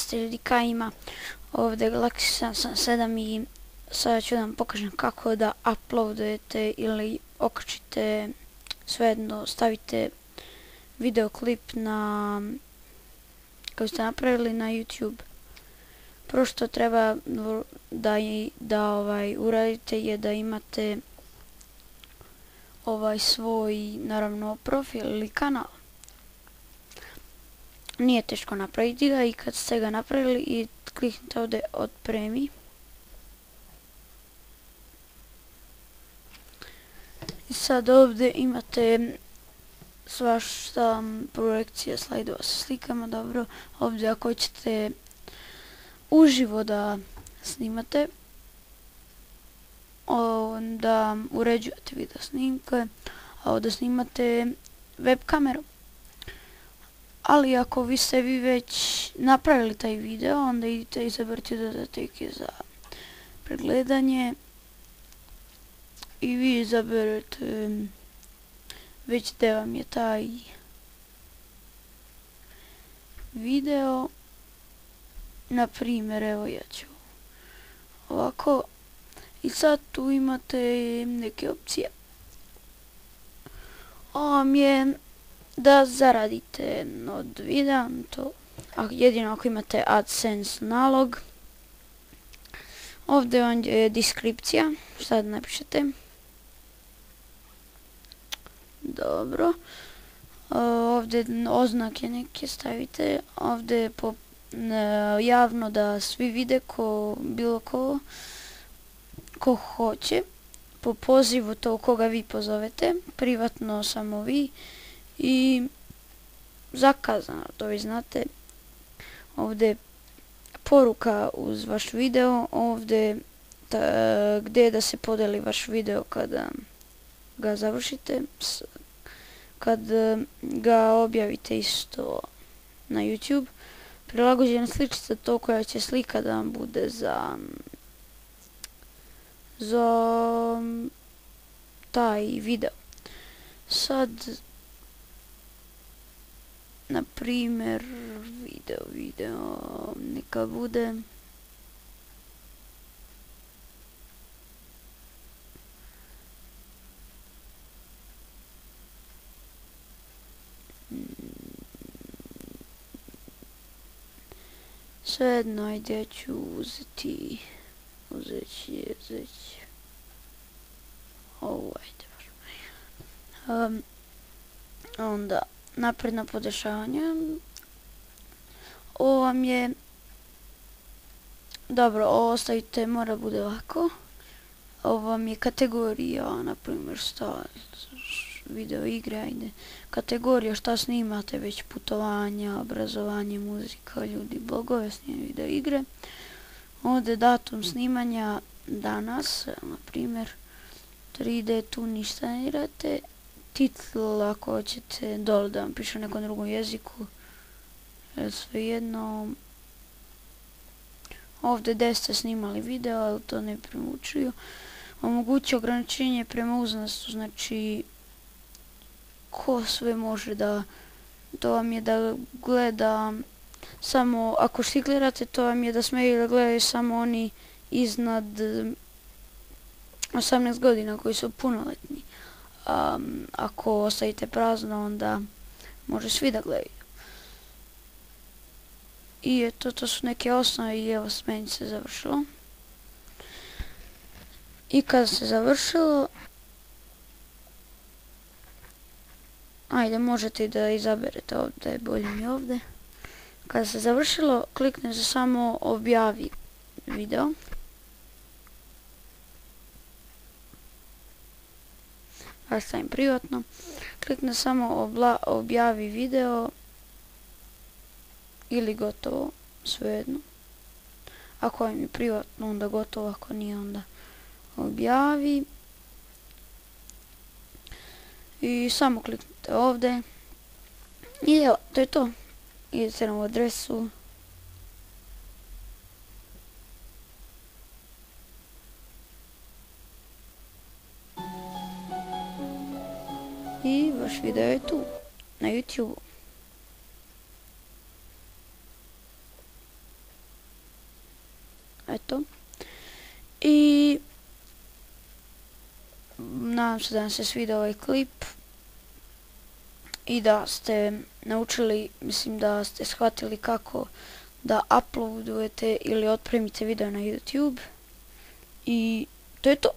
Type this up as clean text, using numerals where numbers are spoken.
200 ljudi kaj ima ovdje Galaxy 7 i sada ću da vam pokažem kako da uploadujete ili okačite, svejedno stavite videoklip na koji ste napravili na YouTube. Prvo što treba da uradite je da imate svoj, naravno, profil ili kanal. Nije teško napraviti ga i kad ste ga napravili i kliknite ovdje otpremi. I sad ovdje imate svašta projekcija slajdova sa slikama, dobro. Ovdje ako ćete uživo da snimate, da uređujete video snimke, a ovdje snimate web kamerom. Ali ako vi već napravili taj video, onda idite izabrati dodatke za pregledanje i vi izaberete već gdje vam je taj video. Na primjer, evo ja ću ovako. I sad tu imate neke opcije. Ovo vam je da zaradite od videa, to jedino ako imate AdSense nalog. Ovdje vam je deskripcija, šta da napišete. Dobro. Ovdje oznake neke stavite. Ovdje je javno da svi vide, bilo ko hoće. Po pozivu to koga vi pozovete, privatno samo vi. I zakazano, to vi znate. Ovdje poruka uz vaš video, ovdje gdje da se podeli vaš video kada ga završite, kad ga objavite isto na YouTube. Prilagođena sličica to koja će slika da vam bude za taj video. Sad, na primjer, video, neka bude svejedno, ajde, ja ću uzeti ovo, ajde baš. Onda napredno podešavanje. Ovo vam je dobro, ovo ostavite, mora bude ovako. Ovo vam je kategorija, na primjer, video igre, ajde. Kategorija šta snimate, već putovanja, obrazovanje, muzika, ljudi, blogove, snimanje video igre. Ovdje datum snimanja danas, na primjer 3D, tu ništa ne dirate. Titl ako hoćete dole da vam piše na nekom drugom jeziku, svejedno. Ovdje gdje ste snimali video, ali to ne premučuju. Omogući ograničenje prema uzrastu, znači ko sve može da, to vam je da gleda samo, ako svi gledate, to vam je da smiju da gledaju samo oni iznad 18 godina koji su punoletni. Ako ostavite prazno, onda može svi da gledaju. I eto, to su neke osnove i evo, meni se završilo. I kada se završilo, ajde, možete i da izaberete ovdje, bolje mi ovdje. Kada se završilo, kliknete samo objavi video. Ja stavim privatno. Klikne samo objavi video ili gotovo, svejedno. Ako vam je privatno, onda gotovo, ako nije, onda objavi. I samo kliknite ovdje. I evo, to je to. Idete na ovu adresu. I vaš video je tu, na YouTube. eto. I nadam se da vam se svidio ovaj klip i da ste naučili, mislim da ste shvatili kako da uploadujete ili otpremite video na YouTube. I to je to.